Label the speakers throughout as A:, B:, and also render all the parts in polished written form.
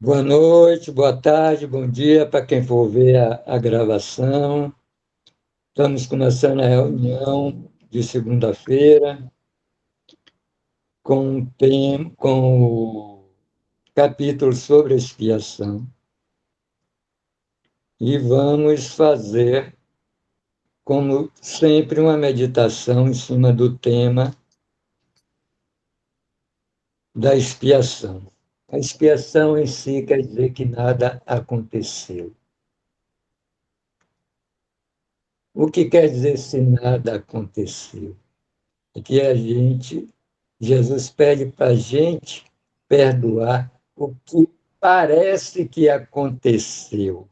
A: Boa noite, boa tarde, bom dia para quem for ver a gravação. Estamos começando a reunião de segunda-feira com o capítulo sobre expiação e vamos fazer, como sempre, uma meditação em cima do tema da expiação. A expiação em si quer dizer que nada aconteceu. O que quer dizer se nada aconteceu? É que Jesus pede para a gente perdoar o que parece que aconteceu,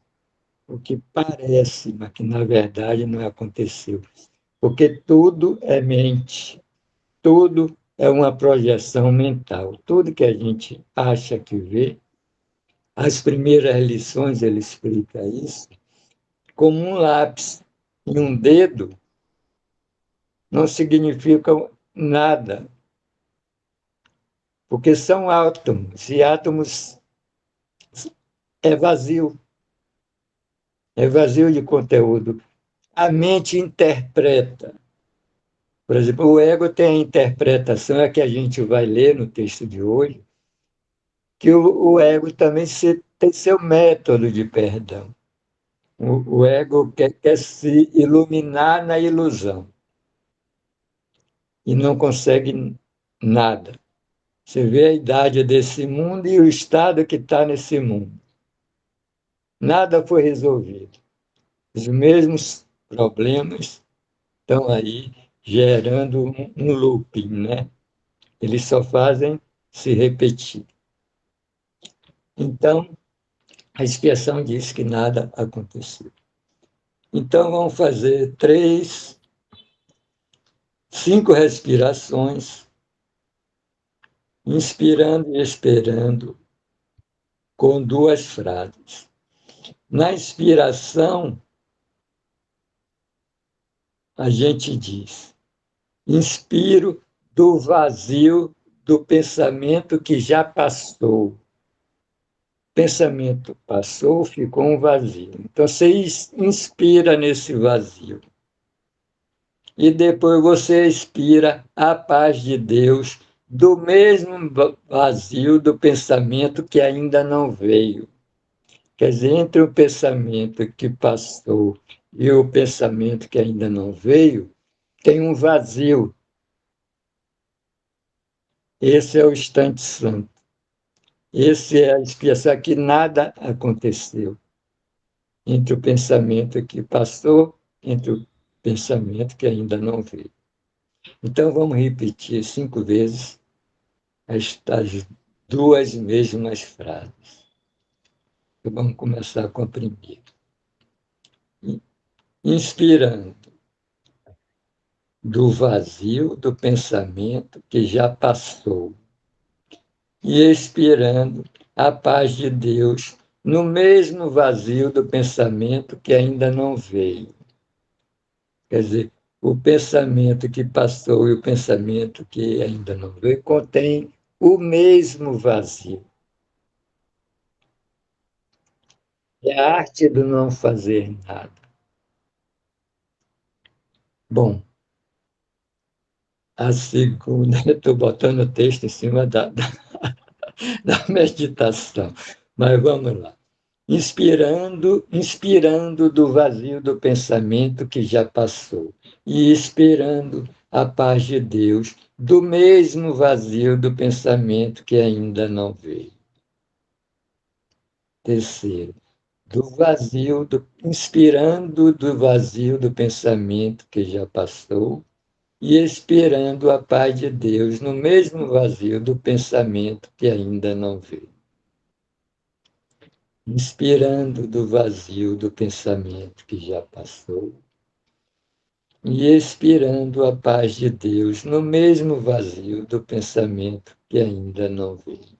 A: o que parece, mas que na verdade não aconteceu. Porque tudo é mente, tudo é uma projeção mental. Tudo que a gente acha que vê, as primeiras lições ele explica isso, como um lápis e um dedo não significam nada, porque são átomos, e átomos é vazio, é vazio de conteúdo. A mente interpreta. Por exemplo, o ego tem a interpretação, é que a gente vai ler no texto de hoje, que o ego também tem seu método de perdão. O ego quer se iluminar na ilusão e não consegue nada. Você vê a idade desse mundo e o estado que está nesse mundo. Nada foi resolvido. Os mesmos problemas estão aí gerando um looping, né? Eles só fazem se repetir. Então, a expiação diz que nada aconteceu. Então, vamos fazer cinco respirações, inspirando e expirando, com duas frases. Na inspiração, a gente diz: inspiro do vazio do pensamento que já passou. Pensamento passou, ficou um vazio. Então você inspira nesse vazio. E depois você expira a paz de Deus do mesmo vazio do pensamento que ainda não veio. Quer dizer, entre o pensamento que passou e o pensamento que ainda não veio, tem um vazio. Esse é o instante santo. Esse é a expiação que nada aconteceu entre o pensamento que passou, entre o pensamento que ainda não veio. Então, vamos repetir 5 vezes estas duas mesmas frases. Vamos começar com a primeira. Inspirando do vazio do pensamento que já passou e expirando a paz de Deus no mesmo vazio do pensamento que ainda não veio. Quer dizer, o pensamento que passou e o pensamento que ainda não veio contém o mesmo vazio. É a arte do não fazer nada. Bom, a segunda, estou botando o texto em cima da meditação, mas vamos lá. Inspirando do vazio do pensamento que já passou e esperando a paz de Deus do mesmo vazio do pensamento que ainda não veio. Terceiro, inspirando do vazio do pensamento que já passou e esperando a paz de Deus no mesmo vazio do pensamento que ainda não veio. Inspirando do vazio do pensamento que já passou e expirando a paz de Deus no mesmo vazio do pensamento que ainda não veio.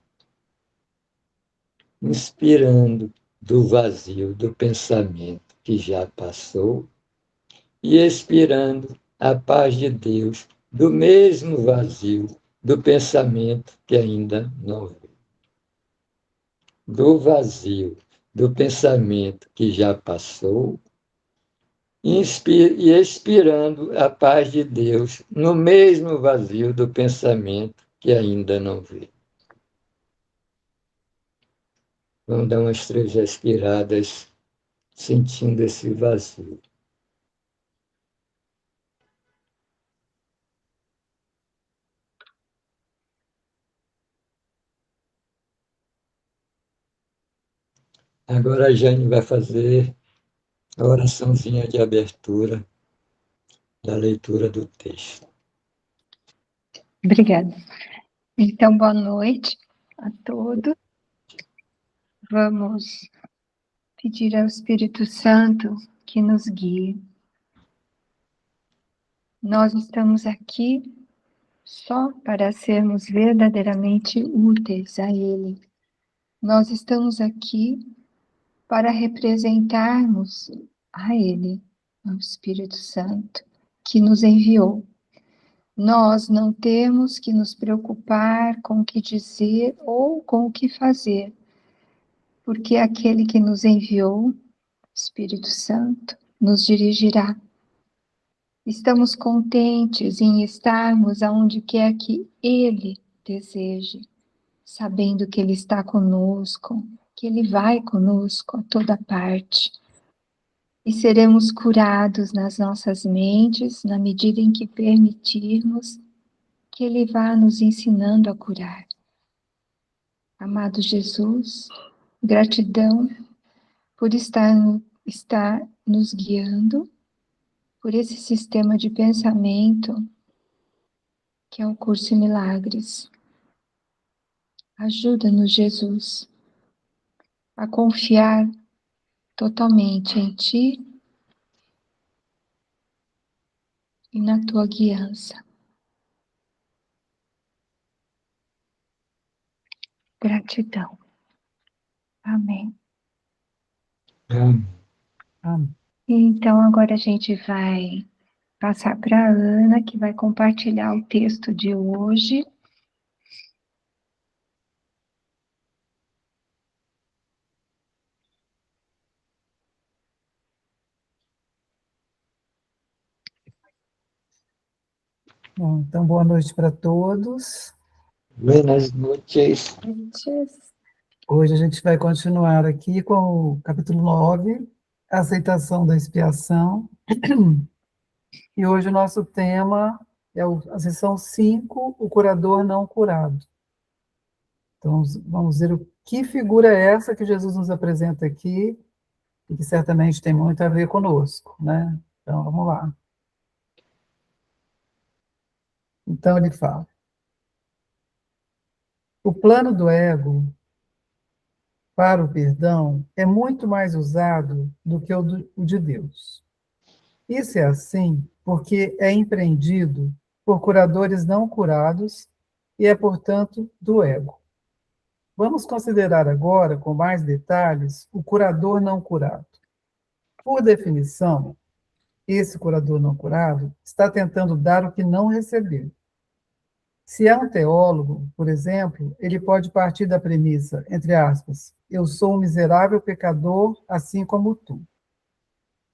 A: Inspirando do vazio do pensamento que já passou e expirando a paz de Deus do mesmo vazio do pensamento que ainda não veio. do vazio, do pensamento que já passou, e expirando a paz de Deus no mesmo vazio do pensamento que ainda não vê. Vamos dar umas 3 respiradas, sentindo esse vazio. Agora a Jane vai fazer a oraçãozinha de abertura da leitura do texto.
B: Obrigada. Então, boa noite a todos. Vamos pedir ao Espírito Santo que nos guie. Nós estamos aqui só para sermos verdadeiramente úteis a Ele. Nós estamos aqui para representarmos a Ele, ao Espírito Santo, que nos enviou. Nós não temos que nos preocupar com o que dizer ou com o que fazer, porque aquele que nos enviou, Espírito Santo, nos dirigirá. Estamos contentes em estarmos aonde quer que Ele deseje, sabendo que Ele está conosco, que Ele vai conosco a toda parte. E seremos curados nas nossas mentes, na medida em que permitirmos que Ele vá nos ensinando a curar. Amado Jesus, gratidão por estar nos guiando, por esse sistema de pensamento que é o Curso em Milagres. Ajuda-nos, Jesus, a confiar totalmente em Ti e na Tua guiança. Gratidão. Amém.
A: Amém.
B: Então, agora a gente vai passar para a Ana, que vai compartilhar o texto de hoje.
C: Bom, então, boa noite para todos.
A: Buenas noches.
C: Hoje a gente vai continuar aqui com o capítulo 9, a aceitação da expiação. E hoje o nosso tema é a seção 5, o curador não curado. Então, vamos ver que figura é essa que Jesus nos apresenta aqui, e que certamente tem muito a ver conosco, né? Então, vamos lá. Então, ele fala: o plano do ego para o perdão é muito mais usado do que o de Deus. Isso é assim porque é empreendido por curadores não curados e é, portanto, do ego. Vamos considerar agora, com mais detalhes, o curador não curado. Por definição, esse curador não curado está tentando dar o que não recebeu. Se é um teólogo, por exemplo, ele pode partir da premissa, entre aspas, eu sou um miserável pecador, assim como tu.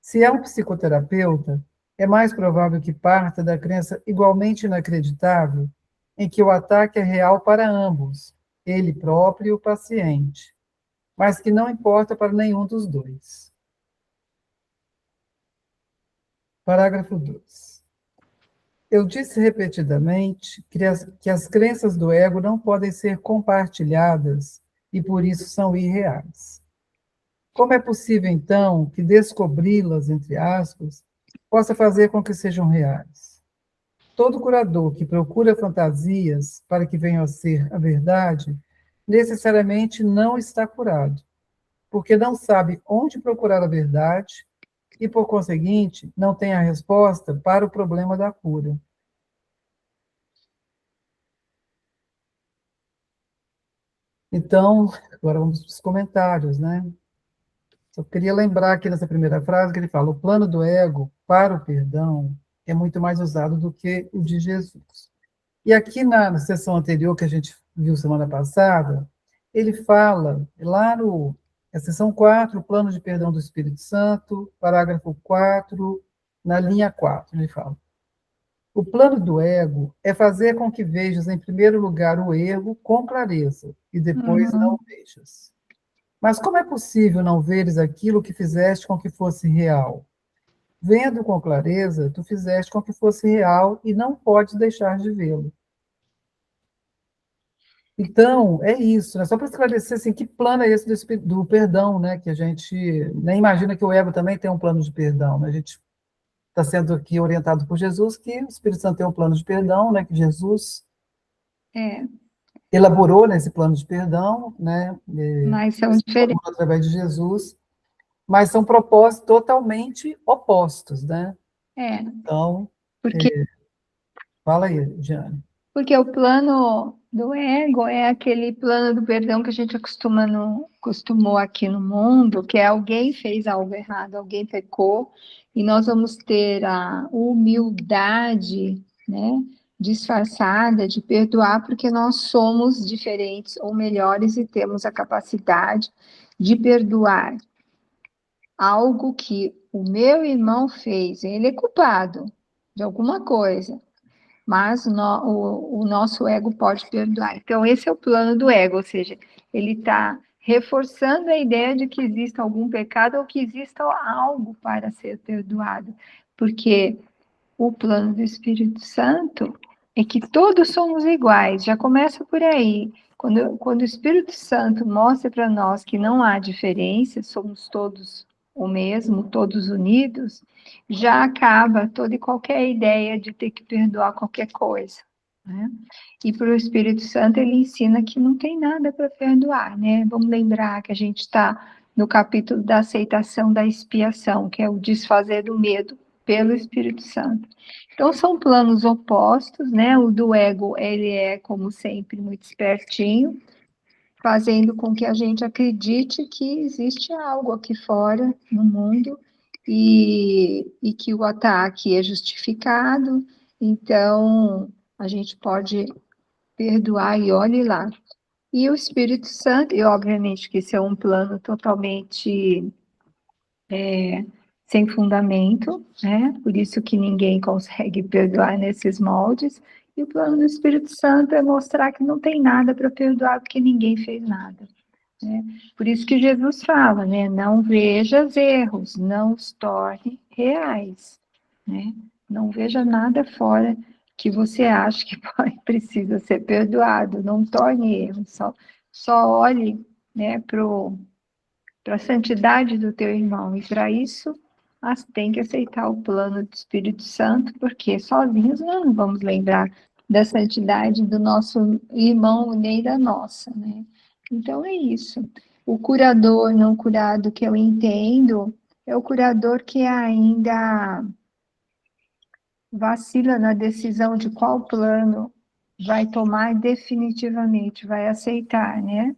C: Se é um psicoterapeuta, é mais provável que parta da crença igualmente inacreditável em que o ataque é real para ambos, ele próprio e o paciente, mas que não importa para nenhum dos dois. Parágrafo 2. Eu disse repetidamente que as crenças do ego não podem ser compartilhadas e por isso são irreais. Como é possível, então, que descobri-las, entre aspas, possa fazer com que sejam reais? Todo curador que procura fantasias para que venham a ser a verdade, necessariamente não está curado, porque não sabe onde procurar a verdade e, por conseguinte, não tem a resposta para o problema da cura. Então, agora vamos para os comentários, né? Só queria lembrar aqui nessa primeira frase que ele fala: o plano do ego para o perdão é muito mais usado do que o de Jesus. E aqui na sessão anterior que a gente viu semana passada, ele fala, lá no, a seção 4, o plano de perdão do Espírito Santo, parágrafo 4, na linha 4, ele fala: o plano do ego é fazer com que vejas, em primeiro lugar, o erro com clareza, e depois não o vejas. Mas como é possível não veres aquilo que fizeste com que fosse real? Vendo com clareza, tu fizeste com que fosse real e não podes deixar de vê-lo. Então, é isso, né? Só para esclarecer, assim, que plano é esse do perdão, né? Que a gente nem imagina que o ego também tem um plano de perdão, né? A gente está sendo aqui orientado por Jesus, que o Espírito Santo tem um plano de perdão, né? Que Jesus elaborou nesse plano de perdão, né?
B: Mas são diferentes.
C: Através de Jesus, mas são propósitos totalmente opostos, né? Então,
B: Porque
C: fala aí, Diane.
B: Porque o plano do ego é aquele plano do perdão que a gente costumou aqui no mundo, que é alguém fez algo errado, alguém pecou, e nós vamos ter a humildade, né, disfarçada de perdoar, porque nós somos diferentes ou melhores e temos a capacidade de perdoar algo que o meu irmão fez. Ele é culpado de alguma coisa, mas o nosso ego pode perdoar. Então, esse é o plano do ego, ou seja, ele está reforçando a ideia de que exista algum pecado ou que exista algo para ser perdoado, porque o plano do Espírito Santo é que todos somos iguais, já começa por aí. Quando o Espírito Santo mostra para nós que não há diferença, somos todos o mesmo, todos unidos, já acaba toda e qualquer ideia de ter que perdoar qualquer coisa, né? E para o Espírito Santo ele ensina que não tem nada para perdoar, né? Vamos lembrar que a gente está no capítulo da aceitação da expiação, que é o desfazer do medo pelo Espírito Santo. Então são planos opostos, né? O do ego, ele é, como sempre, muito espertinho, fazendo com que a gente acredite que existe algo aqui fora no mundo e que o ataque é justificado, então a gente pode perdoar e olhe lá. E o Espírito Santo, e obviamente que isso é um plano totalmente sem fundamento, né? Por isso que ninguém consegue perdoar nesses moldes. E o plano do Espírito Santo é mostrar que não tem nada para perdoar, porque ninguém fez nada, né? Por isso que Jesus fala, né? Não veja os erros, não os torne reais, né? Não veja nada fora que você acha que precisa ser perdoado, não torne erros, só olhe, né, para a santidade do teu irmão, e para isso tem que aceitar o plano do Espírito Santo, porque sozinhos nós não vamos lembrar da santidade do nosso irmão nem da nossa, né? Então é isso. O curador não curado que eu entendo é o curador que ainda vacila na decisão de qual plano vai tomar definitivamente, vai aceitar, né?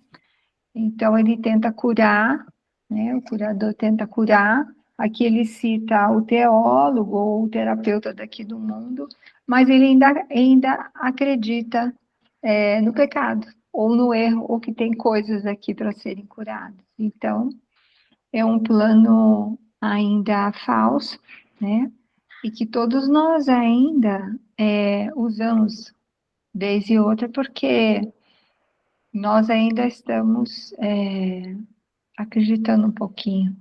B: Então ele tenta curar, né? O curador tenta curar. Aqui ele cita o teólogo ou o terapeuta daqui do mundo, mas ele ainda acredita no pecado, ou no erro, ou que tem coisas aqui para serem curadas. Então, é um plano ainda falso, né? E que todos nós ainda usamos vez e outra, porque nós ainda estamos acreditando um pouquinho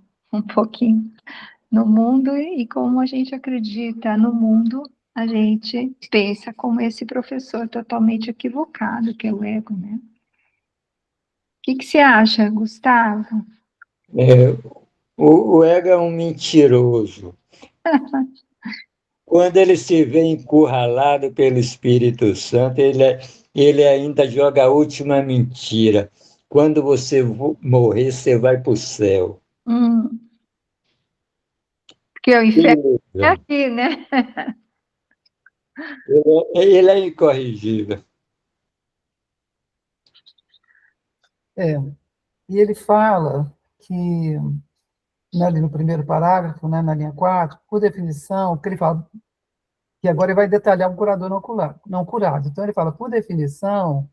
B: no mundo, e como a gente acredita no mundo, a gente pensa como esse professor totalmente equivocado, que é o ego, né? O que você acha, Gustavo?
A: O ego é um mentiroso. Quando ele se vê encurralado pelo Espírito Santo, ele ainda joga a última mentira. Quando você morrer, você vai para o céu.
B: Porque o inferno é aqui, né?
A: Ele é incorrigível.
C: E ele fala que, ali no primeiro parágrafo, né, na linha 4, por definição, que ele fala que agora ele vai detalhar o curador não curado. Então ele fala, por definição,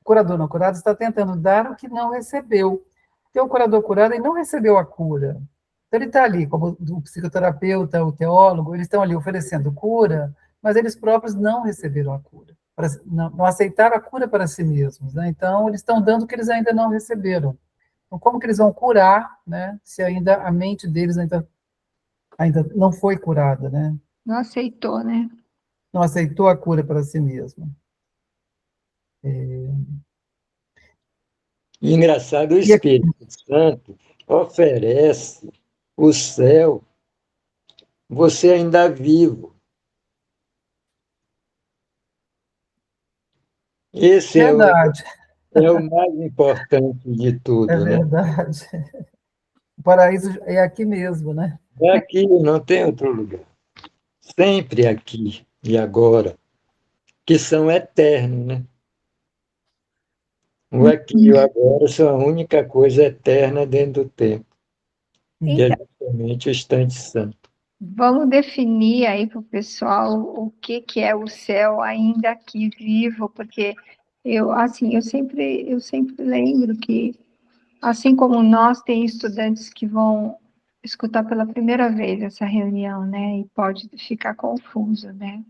C: curador não curado está tentando dar o que não recebeu. Então, o curador curado ele não recebeu a cura. Então, ele está ali, como o psicoterapeuta, o teólogo, eles estão ali oferecendo cura, mas eles próprios não receberam a cura, não aceitaram a cura para si mesmos, né? Então, eles estão dando o que eles ainda não receberam. Então, como que eles vão curar, né, se ainda a mente deles ainda não foi curada, né?
B: Não aceitou, né?
C: Não aceitou a cura para si mesmo.
A: E engraçado, o
C: E aqui,
A: Espírito Santo oferece o céu, você ainda vivo. Esse
C: verdade,
A: é o mais importante de
C: é
A: tudo, né?
C: verdade. O paraíso é aqui mesmo, né?
A: É aqui, não tem outro lugar. Sempre aqui e agora, que são eternos, né? O aqui e o agora são a única coisa eterna dentro do tempo, que é
B: Então,
A: justamente o instante santo.
B: vamos definir aí para o pessoal o que é o céu ainda aqui vivo, porque eu sempre lembro que, assim como nós, tem estudantes que vão escutar pela primeira vez essa reunião, né? E pode ficar confuso, né?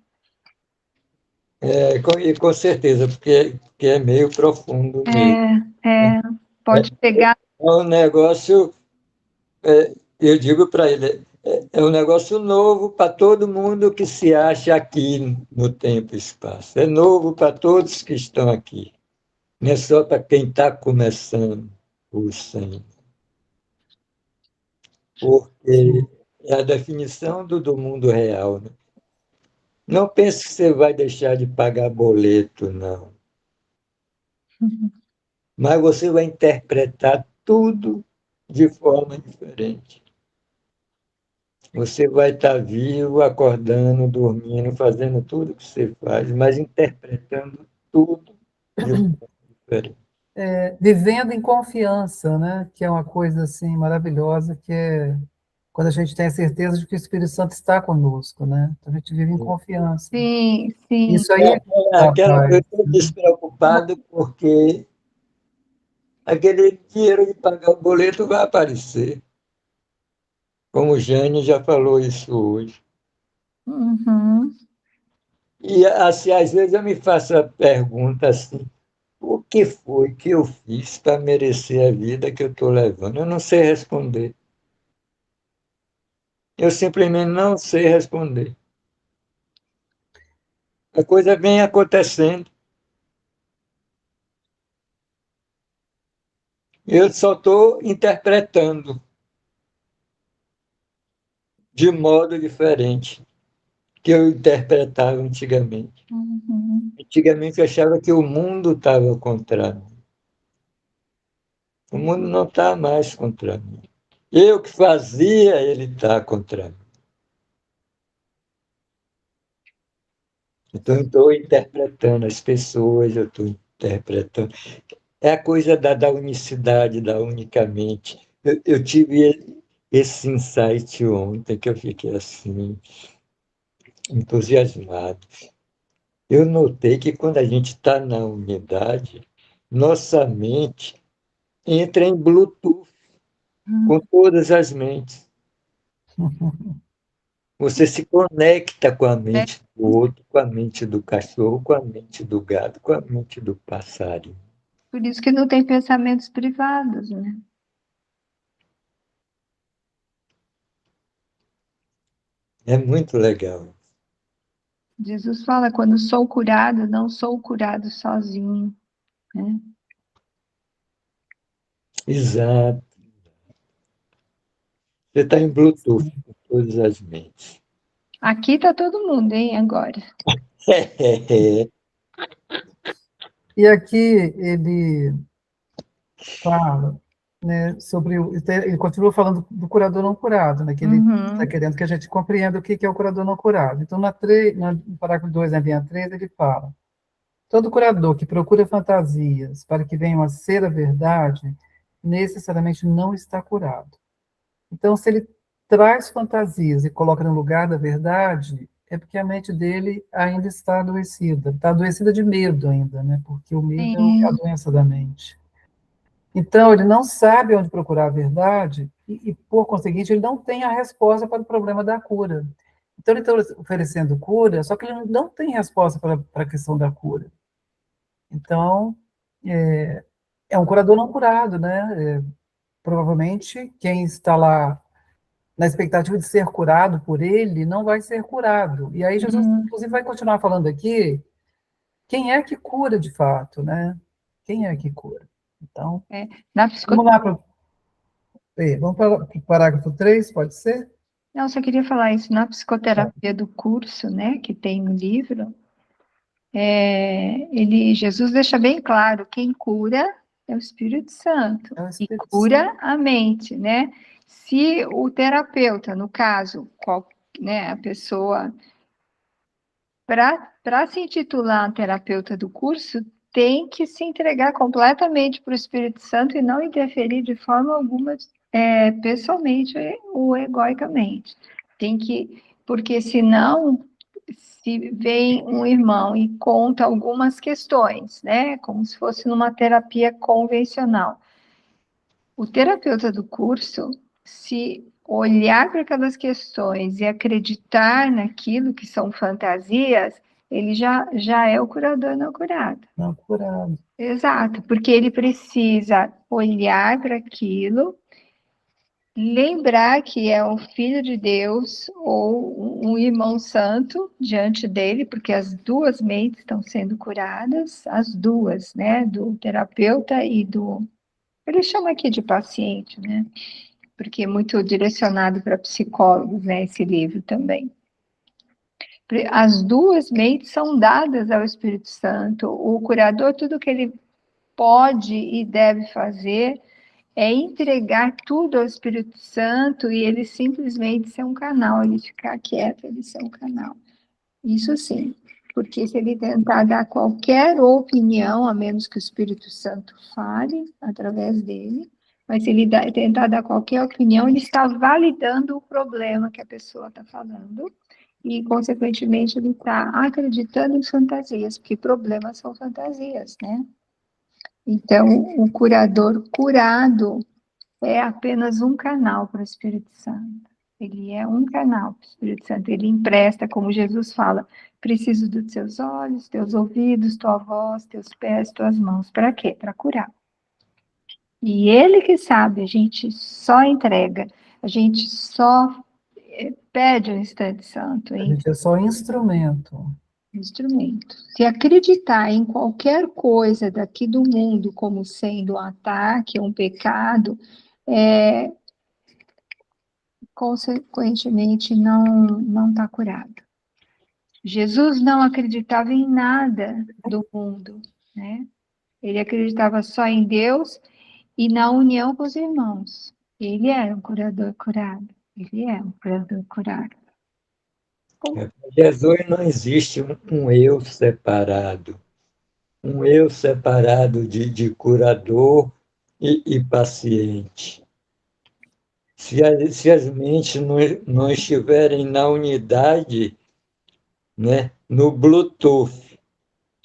A: E com certeza, porque é meio profundo mesmo.
B: Pode pegar.
A: É um negócio, eu digo para ele, é um negócio novo para todo mundo que se acha aqui no tempo e espaço. É novo para todos que estão aqui. Não é só para quem está começando o Senhor. Porque é a definição do mundo real. Né? Não pense que você vai deixar de pagar boleto, não. Mas você vai interpretar tudo de forma diferente. Você vai estar vivo, acordando, dormindo, fazendo tudo que você faz, mas interpretando tudo de forma diferente.
C: Vivendo em confiança, né? Que é uma coisa assim maravilhosa, que é quando a gente tem a certeza de que o Espírito Santo está conosco, né? Então a gente vive em confiança.
B: Sim, sim.
C: Isso aí é que dá
A: Eu
C: paz.
A: estou despreocupado porque aquele dinheiro de pagar o boleto vai aparecer. Como o Jane já falou isso hoje.
B: Uhum.
A: E assim, às vezes eu me faço a pergunta assim, o que foi que eu fiz para merecer a vida que eu estou levando? Eu não sei responder. Eu simplesmente não sei responder. A coisa vem acontecendo. Eu só estou interpretando de modo diferente que eu interpretava antigamente.
B: Uhum.
A: Antigamente eu achava que o mundo estava contra mim. O mundo não está mais contra mim. Eu que fazia ele estar contra mim. Então, eu estou interpretando as pessoas, eu estou interpretando. É a coisa da unicidade, da unicamente. Eu tive esse insight ontem, que eu fiquei assim, entusiasmado. Eu notei que quando a gente está na unidade, nossa mente entra em Bluetooth com todas as mentes. Você se conecta com a
B: É
A: mente do outro, com a mente do cachorro, com a mente do gato, com a mente do passarinho.
B: por isso que não tem pensamentos privados, né?
A: É muito legal.
B: Jesus fala, quando sou curado, não sou curado sozinho, né?
A: Exato. Você está em Bluetooth com todas as mentes.
B: Aqui tá todo mundo, hein, agora.
C: E aqui ele fala, né, sobre ele continua falando do curador não curado, né, que ele está
B: Uhum.
C: querendo que a gente compreenda o que é o curador não curado. Então, no parágrafo 2, na linha 3, ele fala: todo curador que procura fantasias para que venham a ser a verdade, necessariamente não está curado. Então, se ele traz fantasias e coloca no lugar da verdade, é porque a mente dele ainda está adoecida de medo ainda, né? Porque o medo é a
B: Sim.
C: doença da mente. Então, ele não sabe onde procurar a verdade por conseguinte, ele não tem a resposta para o problema da cura. Então, ele está oferecendo cura, só que ele não tem resposta para a questão da cura. Então, é um curador não curado, né? Provavelmente, quem está lá na expectativa de ser curado por ele, não vai ser curado. E aí, Jesus, inclusive, vai continuar falando aqui, quem é que cura de fato, né? Quem é que cura? Então,
B: Na
C: vamos lá para vamos para o parágrafo 3, pode ser?
B: Não, só queria falar isso. Na psicoterapia do curso, né, que tem no livro, Jesus deixa bem claro, quem cura é o Espírito Santo,
C: É o
B: e
C: Espírito Santo.
B: cura a mente, né? Se o terapeuta, no caso, né, a pessoa, para se intitular terapeuta do curso, tem que se entregar completamente para o Espírito Santo e não interferir de forma alguma, pessoalmente ou egoicamente. Tem que, porque senão, se vem um irmão e conta algumas questões, né, como se fosse numa terapia convencional, o terapeuta do curso, se olhar para aquelas questões e acreditar naquilo que são fantasias, ele já é o curador não curado.
C: Não curado.
B: Exato, porque ele precisa olhar para aquilo, lembrar que é um filho de Deus ou um irmão santo diante dele, porque as duas mentes estão sendo curadas, as duas, né, do terapeuta e do... Ele chama aqui de paciente, né, porque é muito direcionado para psicólogos, né, esse livro também. As duas mentes são dadas ao Espírito Santo. O curador, tudo que ele pode e deve fazer é entregar tudo ao Espírito Santo e ele simplesmente ser um canal, ele ficar quieto, ele ser um canal. Isso sim, porque se ele tentar dar qualquer opinião, a menos que o Espírito Santo fale através dele, mas se ele tentar dar qualquer opinião, ele está validando o problema que a pessoa está falando e, consequentemente, ele está acreditando em fantasias, porque problemas são fantasias, né? Então, o curador curado é apenas um canal para o Espírito Santo. Ele é um canal para o Espírito Santo. Ele empresta, como Jesus fala, preciso dos teus olhos, teus ouvidos, tua voz, teus pés, tuas mãos. Para quê? Para curar. E ele que sabe, a gente só entrega, a gente só pede o instante santo,
C: A gente é só instrumento.
B: instrumento. Se acreditar em qualquer coisa daqui do mundo como sendo um ataque, um pecado, consequentemente não está curado. Jesus não acreditava em nada do mundo, né? Ele acreditava só em Deus e na união com os irmãos. Ele era um curador curado. Ele é um curador curado.
A: Para Jesus não existe um eu separado. Um eu separado de curador e paciente. Se as mentes não estiverem na unidade, né, no Bluetooth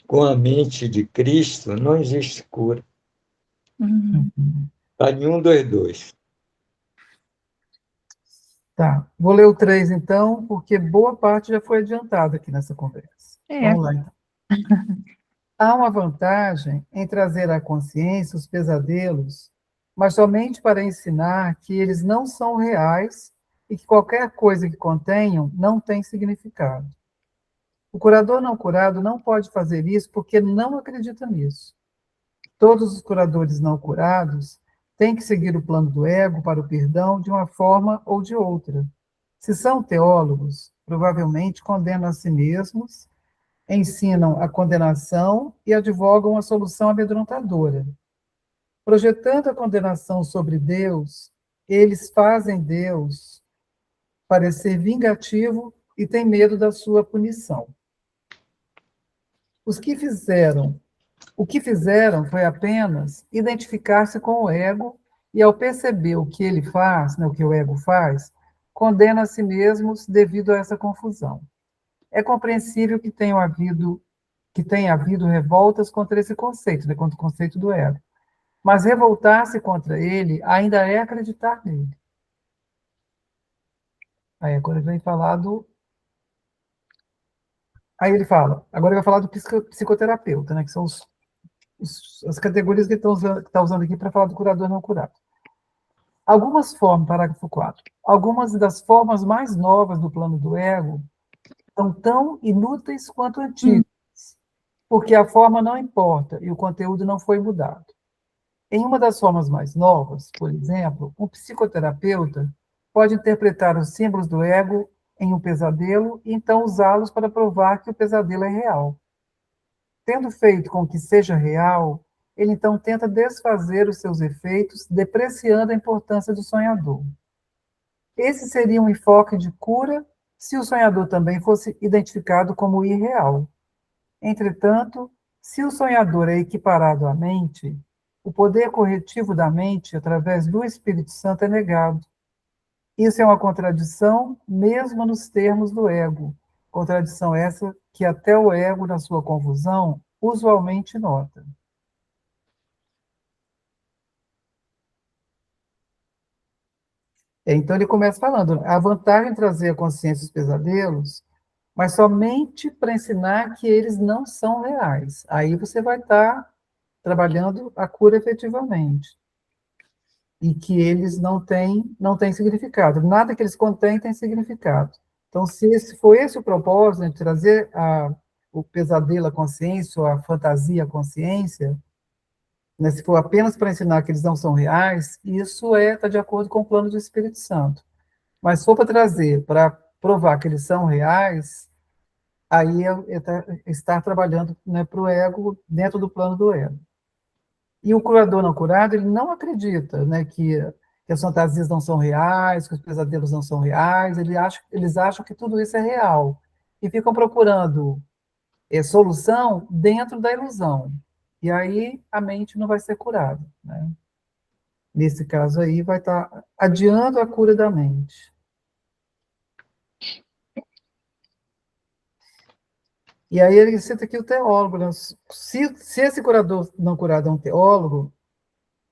A: com a mente de Cristo, não existe cura. Para nenhum dos dois.
C: Tá, vou ler o 3 então, porque boa parte já foi adiantada aqui nessa conversa. Vamos lá então. Há uma vantagem em trazer à consciência os pesadelos, mas somente para ensinar que eles não são reais e que qualquer coisa que contenham não tem significado. O curador não curado não pode fazer isso porque não acredita nisso. Todos os curadores não curados têm que seguir o plano do ego para o perdão de uma forma ou de outra. Se são teólogos, provavelmente condenam a si mesmos, ensinam a condenação e advogam a solução amedrontadora. Projetando a condenação sobre Deus, eles fazem Deus parecer vingativo e têm medo da sua punição. O que fizeram foi apenas identificar-se com o ego e, ao perceber o que ele faz, né, o que o ego faz, condena a si mesmos devido a essa confusão. é compreensível que tenha havido revoltas contra esse conceito, né, contra o conceito do ego. Mas revoltar-se contra ele ainda é acreditar nele. Aí agora ele vem falar do... Aí ele fala, agora ele vai falar do psicoterapeuta, né, que são as categorias que está usando aqui para falar do curador não curado. Algumas formas, parágrafo 4, algumas das formas mais novas do plano do ego são tão inúteis quanto antigas, porque a forma não importa e o conteúdo não foi mudado. Em uma das formas mais novas, por exemplo, um psicoterapeuta pode interpretar os símbolos do ego em um pesadelo e então usá-los para provar que o pesadelo é real. Tendo feito com que seja real, ele então tenta desfazer os seus efeitos, depreciando a importância do sonhador. Esse seria um enfoque de cura se o sonhador também fosse identificado como irreal. Entretanto, se o sonhador é equiparado à mente, o poder corretivo da mente, através do Espírito Santo, é negado. Isso é uma contradição, mesmo nos termos do ego. Contradição essa que até o ego, na sua confusão, usualmente nota. Então ele começa falando, a vantagem de trazer a consciência dos pesadelos, mas somente para ensinar que eles não são reais. Aí você vai estar trabalhando a cura efetivamente. E que eles não têm significado. Nada que eles contêm tem significado. Então, se esse for esse o propósito, né, de trazer o pesadelo à consciência, ou a fantasia à consciência, né, se for apenas para ensinar que eles não são reais, isso está de acordo com o plano do Espírito Santo. Mas se for para trazer, para provar que eles são reais, aí estar trabalhando, né, para o ego, dentro do plano do ego. E o curador não curado, ele não acredita, né, que as fantasias não são reais, que os pesadelos não são reais, eles acham que tudo isso é real. E ficam procurando solução dentro da ilusão. E aí a mente não vai ser curada, né? Nesse caso aí, vai estar adiando a cura da mente. E aí ele cita aqui o teólogo, né? Se esse curador não curado é um teólogo,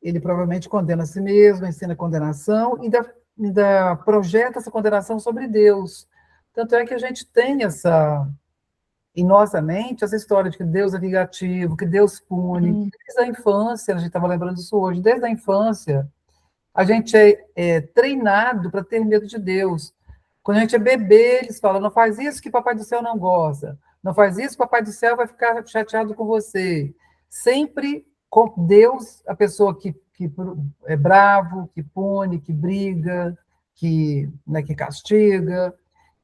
C: ele provavelmente condena a si mesmo, ensina condenação, e ainda projeta essa condenação sobre Deus. Tanto é que a gente tem em nossa mente, essa história de que Deus é negativo, que Deus pune. Desde a infância, a gente estava lembrando disso hoje, desde a infância, a gente é treinado para ter medo de Deus. Quando a gente é bebê, eles falam, não faz isso que Papai do Céu não gosta, não faz isso que Papai do Céu vai ficar chateado com você. Sempre com Deus, a pessoa que é bravo, que pune, que briga, né, que castiga.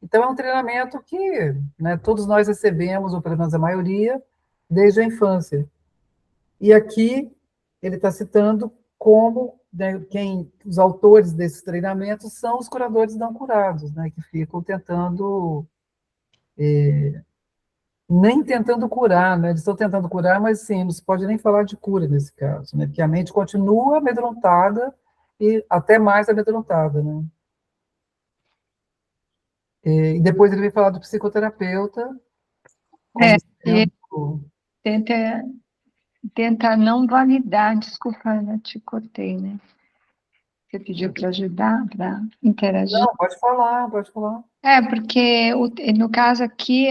C: Então, é um treinamento que, né, todos nós recebemos, ou pelo menos a maioria, desde a infância. E aqui ele está citando como, né, os autores desses treinamentos são os curadores não curados, né, que ficam tentando, nem tentando curar, né, eles estão tentando curar, mas sim, não se pode nem falar de cura nesse caso, né, porque a mente continua amedrontada e até mais amedrontada, né. E depois ele vem falar do psicoterapeuta, como
B: E
C: sendo...
B: tenta não validar, desculpa, Ana, te cortei, né? Você pediu para ajudar, para interagir.
C: Não, pode falar, pode falar.
B: Porque no caso aqui,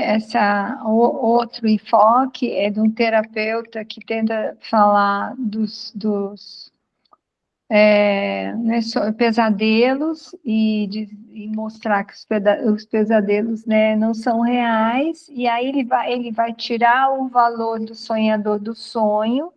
B: outro enfoque é de um terapeuta que tenta falar dos né, pesadelos e mostrar que os pesadelos, né, não são reais, e aí ele vai tirar o valor do sonhador do sonho,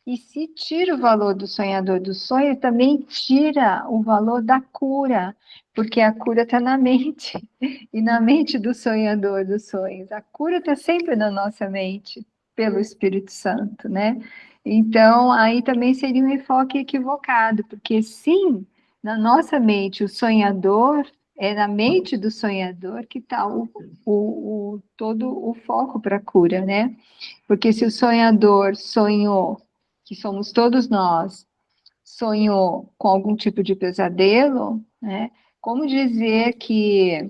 B: e se tira o valor do sonhador do sonho, também tira o valor da cura, porque a cura está na mente, e na mente do sonhador dos sonhos. A cura está sempre na nossa mente, pelo Espírito Santo, né? Então, aí também seria um enfoque equivocado, porque sim, na nossa mente, o sonhador, é na mente do sonhador que está todo o foco para a cura, né? Porque se o sonhador sonhou, que somos todos nós, sonhou com algum tipo de pesadelo, né? Como dizer que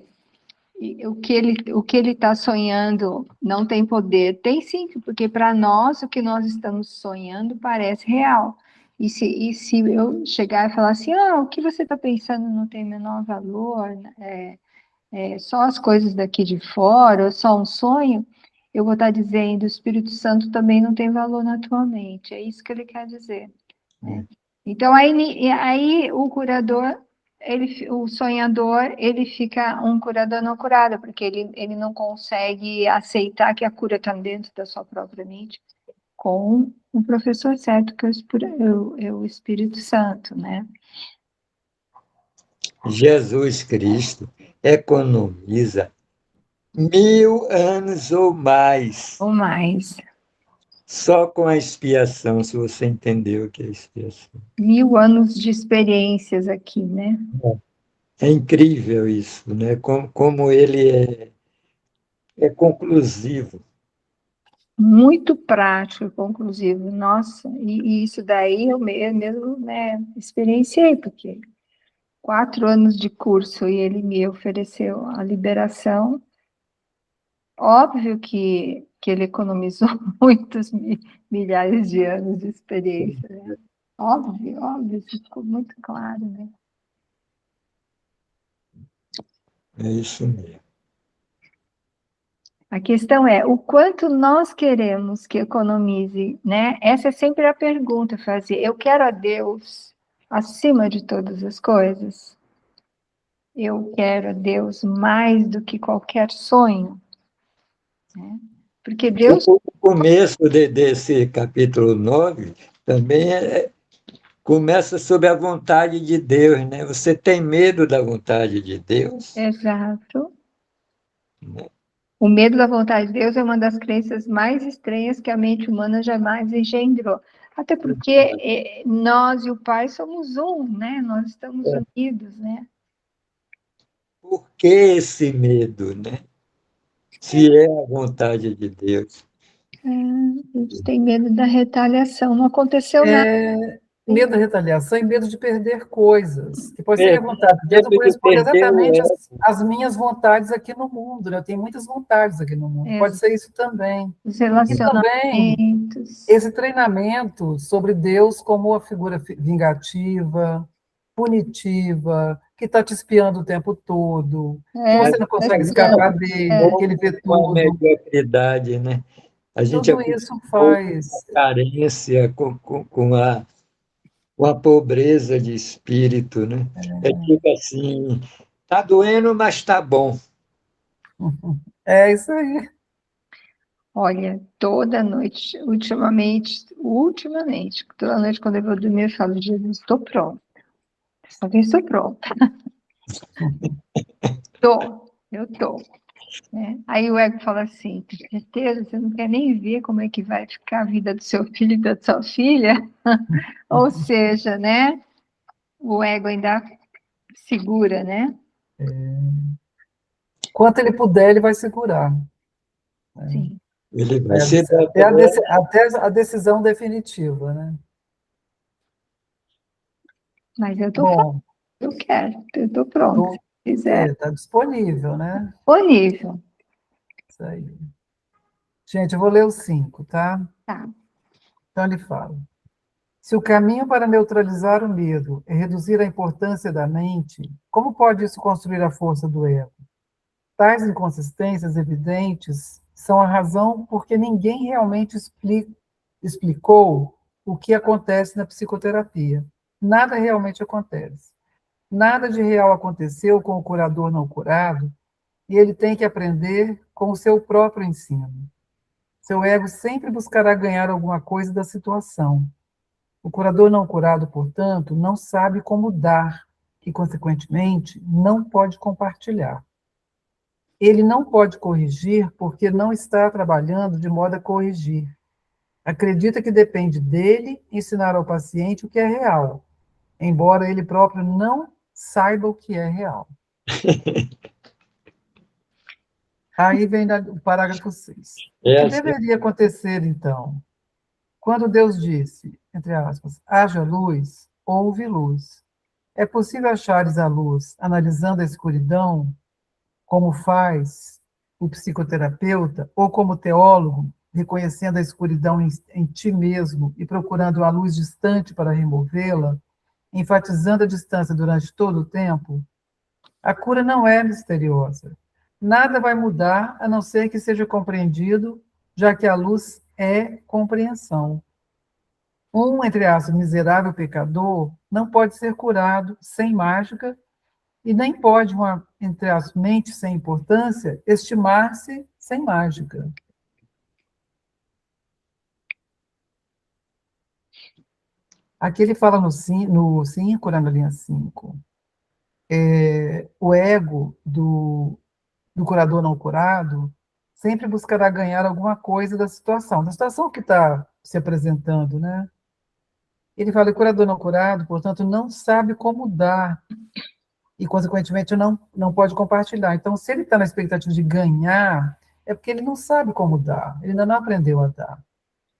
B: E o que ele está sonhando não tem poder. Tem sim, porque para nós o que nós estamos sonhando parece real. E se eu chegar e falar assim, o que você está pensando não tem o menor valor, só as coisas daqui de fora, ou só um sonho, eu vou estar dizendo, o Espírito Santo também não tem valor na tua mente. É isso que ele quer dizer. Né? Então, aí o curador, o sonhador, ele fica um curador não curado, porque ele não consegue aceitar que a cura está dentro da sua própria mente, com o professor certo, que é o Espírito Santo, né?
A: Jesus Cristo economiza 1000 anos ou mais
B: Ou mais.
A: só com a expiação, se você entendeu o que é expiação.
B: 1000 anos de experiências aqui, né?
A: É incrível isso, né? Como ele é conclusivo.
B: Muito prático e conclusivo. Nossa, e isso daí eu mesmo, né, experienciei, porque 4 anos de curso e ele me ofereceu a liberação. Óbvio que ele economizou muitos milhares de anos de experiência, né? Óbvio, isso ficou muito claro, né?
A: É isso mesmo.
B: A questão é o quanto nós queremos que economize, né? Essa é sempre a pergunta, fazer. Eu quero a Deus acima de todas as coisas. Eu quero a Deus mais do que qualquer sonho, né? Porque Deus
A: O começo desse capítulo 9 também começa sob a vontade de Deus, né? Você tem medo da vontade de Deus?
B: exato. O medo da vontade de Deus é uma das crenças mais estranhas que a mente humana jamais engendrou. Até porque nós e o Pai somos um, né? Nós estamos unidos, né?
A: Por que esse medo, né? Se é a vontade de Deus.
B: A gente tem medo da retaliação. Não aconteceu nada.
C: Medo da retaliação e medo de perder coisas. Que pode ser a
A: Medo
C: vontade de Deus não
A: de
C: corresponde
A: perder o
C: exatamente
A: ego.
C: às minhas vontades aqui no mundo. Né? Eu tenho muitas vontades aqui no mundo. Pode ser isso também.
B: Os
C: E também
B: relacionamentos.
C: esse treinamento sobre Deus como a figura vingativa, punitiva, que está te espiando o tempo todo, que você não consegue escapar dele, que ele vê
A: Com a
C: tudo.
A: mediocridade, né? A gente
C: Tudo isso
A: acostumou com
C: faz.
A: a carência, com a pobreza de espírito, né? É tipo assim, tá doendo, mas tá bom.
C: É isso aí.
B: Olha, toda noite, ultimamente, toda noite quando eu vou dormir, eu falo, Jesus, estou pronta. Dessa vez estou pronta. Eu tô. Né? Aí o ego fala assim, tem certeza? Você não quer nem ver como é que vai ficar a vida do seu filho e da sua filha? Ou seja, né? O ego ainda segura, né?
C: Quanto ele puder, ele vai segurar.
B: Sim.
A: Ele vai se dar
C: Até a decisão definitiva, né?
B: Mas eu tô falando,
C: Bom,
B: eu quero, eu tô pronta. Se quiser,
C: está disponível, né?
B: disponível.
C: Isso aí. Gente, eu vou ler os 5, tá?
B: Tá.
C: Então ele fala. Se o caminho para neutralizar o medo é reduzir a importância da mente, como pode isso construir a força do ego? Tais inconsistências evidentes são a razão por que ninguém realmente explicou o que acontece na psicoterapia. Nada realmente acontece. Nada de real aconteceu com o curador não curado, e ele tem que aprender com o seu próprio ensino. Seu ego sempre buscará ganhar alguma coisa da situação. O curador não curado, portanto, não sabe como dar e, consequentemente, não pode compartilhar. Ele não pode corrigir porque não está trabalhando de modo a corrigir. Acredita que depende dele ensinar ao paciente o que é real, embora ele próprio não saiba o que é real. Aí vem o parágrafo 6. O que deveria acontecer, então? Quando Deus disse, entre aspas, haja luz, houve luz. É possível achares a luz analisando a escuridão como faz o psicoterapeuta, ou como teólogo, reconhecendo a escuridão em ti mesmo e procurando a luz distante para removê-la, enfatizando a distância durante todo o tempo, a cura não é misteriosa. Nada vai mudar a não ser que seja compreendido, já que a luz é compreensão. Um, entre aspas, miserável pecador não pode ser curado sem mágica e nem pode uma, entre as mente sem importância, estimar-se sem mágica. Aqui ele fala no 5, na linha 5, o ego do curador não curado sempre buscará ganhar alguma coisa da situação que está se apresentando, né? Ele fala que o curador não curado, portanto, não sabe como dar e, consequentemente, não pode compartilhar. Então, se ele está na expectativa de ganhar, é porque ele não sabe como dar, ele ainda não aprendeu a dar.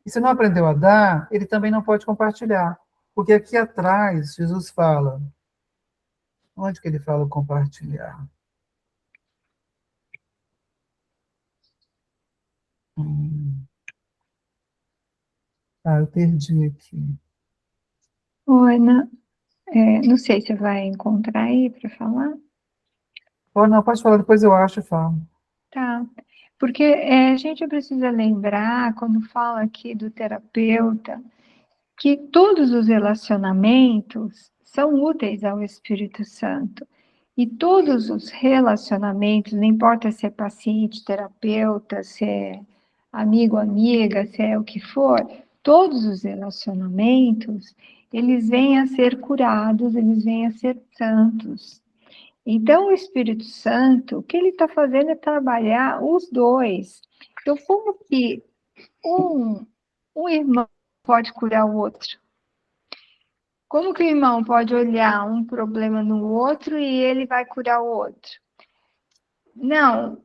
C: E se não aprendeu a dar, ele também não pode compartilhar. Porque aqui atrás, Jesus fala, onde que ele fala compartilhar? Eu perdi aqui.
B: Oi, Ana. Não sei se vai encontrar aí para falar.
C: Não, pode falar, depois eu acho e falo.
B: Tá. Porque a gente precisa lembrar, quando fala aqui do terapeuta, que todos os relacionamentos são úteis ao Espírito Santo. E todos os relacionamentos, não importa se é paciente, terapeuta, se é amigo, amiga, se é o que for, todos os relacionamentos, eles vêm a ser curados, eles vêm a ser santos. Então, o Espírito Santo, o que ele está fazendo é trabalhar os dois. Então, como que um irmão pode curar o outro? Como que o irmão pode olhar um problema no outro e ele vai curar o outro? Não.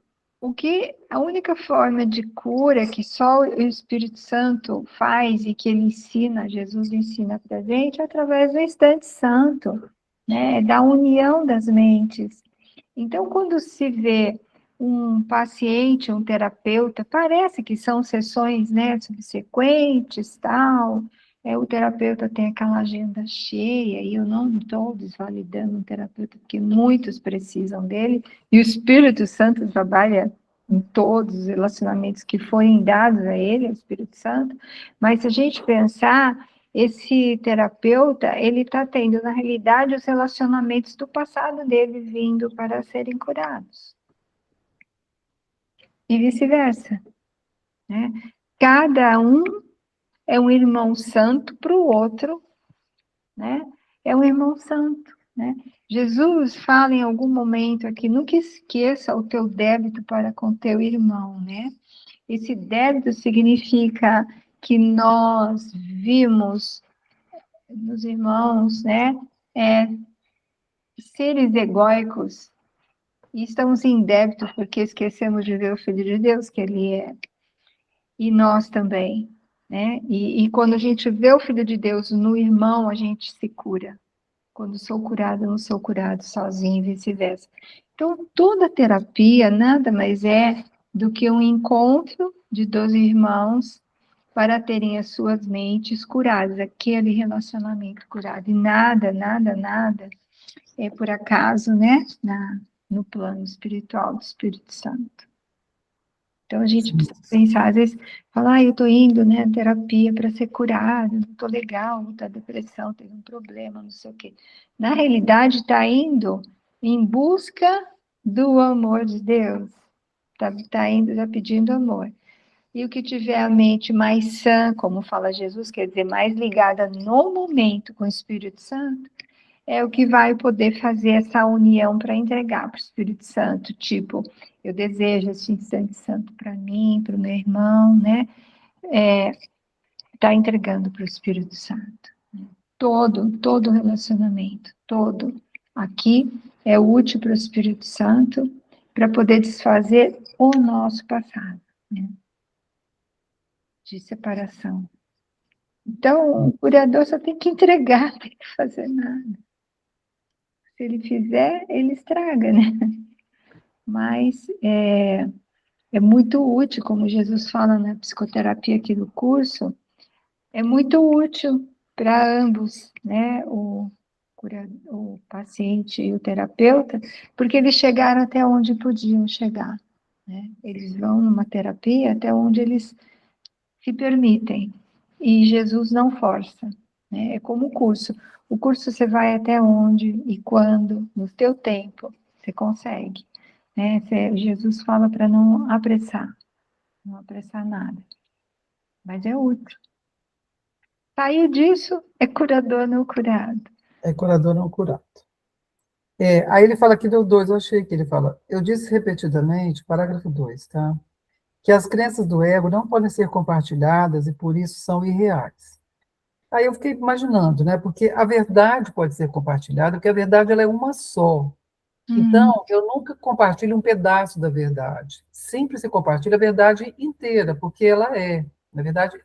B: A única forma de cura que só o Espírito Santo faz e que ele ensina, Jesus ensina para gente, é através do instante santo, né? Da união das mentes. Então, quando se vê um paciente, um terapeuta, parece que são sessões, né, subsequentes, tal, o terapeuta tem aquela agenda cheia, e eu não estou desvalidando um terapeuta, porque muitos precisam dele, e o Espírito Santo trabalha em todos os relacionamentos que forem dados a ele, o Espírito Santo, mas se a gente pensar, esse terapeuta, ele está tendo, na realidade, os relacionamentos do passado dele vindo para serem curados. E vice-versa, né? Cada um é um irmão santo para o outro, né? É um irmão santo, né? Jesus fala em algum momento aqui, nunca esqueça o teu débito para com teu irmão, né? Esse débito significa que nós vimos nos irmãos, né? Seres egóicos e estamos em débito porque esquecemos de ver o Filho de Deus que ele é. E nós também, né? E quando a gente vê o Filho de Deus no irmão, a gente se cura. Quando sou curado, não sou curado sozinho e vice-versa. Então, toda terapia nada mais é do que um encontro de 12 irmãos para terem as suas mentes curadas, aquele relacionamento curado. E nada, nada, nada é por acaso, né? No plano espiritual do Espírito Santo. Então, a gente precisa pensar, às vezes, falar, eu estou indo, né, terapia para ser curada, não estou legal, não estou depressão, tenho um problema, não sei o quê. Na realidade, está indo em busca do amor de Deus. Está indo já pedindo amor. E o que tiver a mente mais sã, como fala Jesus, quer dizer, mais ligada no momento com o Espírito Santo, é o que vai poder fazer essa união para entregar para o Espírito Santo. Tipo, eu desejo esse instante santo para mim, para o meu irmão, né? Tá entregando para o Espírito Santo. Todo relacionamento, todo. Aqui é útil para o Espírito Santo para poder desfazer o nosso passado, né? De separação. Então, o curador só tem que entregar, não tem que fazer nada. Se ele fizer, ele estraga, né? mas é muito útil, como Jesus fala na psicoterapia aqui do curso, é muito útil para ambos, né? O paciente e o terapeuta, porque eles chegaram até onde podiam chegar, né? Eles vão numa terapia até onde eles se permitem, e Jesus não força, né? É como o curso. O curso você vai até onde e quando, no teu tempo, você consegue, né? Jesus fala para não apressar, não apressar nada, mas é útil. Saiu disso, é curador não curado.
C: É curador não curado. Aí ele fala aqui do 2, eu achei que ele fala, eu disse repetidamente, parágrafo 2, tá? Que as crenças do ego não podem ser compartilhadas e por isso são irreais. Aí eu fiquei imaginando, né? Porque a verdade pode ser compartilhada, porque a verdade ela é uma só. Então, eu nunca compartilho um pedaço da verdade. Sempre se compartilha a verdade inteira, porque ela é, na verdade,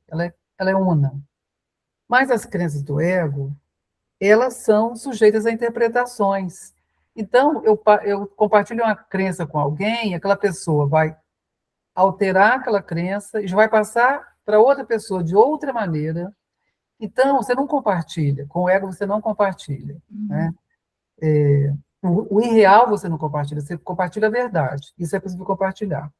C: ela é una. Mas as crenças do ego, elas são sujeitas a interpretações. Então, eu compartilho uma crença com alguém, aquela pessoa vai alterar aquela crença e já vai passar para outra pessoa de outra maneira. Então, você não compartilha. Com o ego, você não compartilha. Né? O irreal você não compartilha, você compartilha a verdade. Isso é possível compartilhar.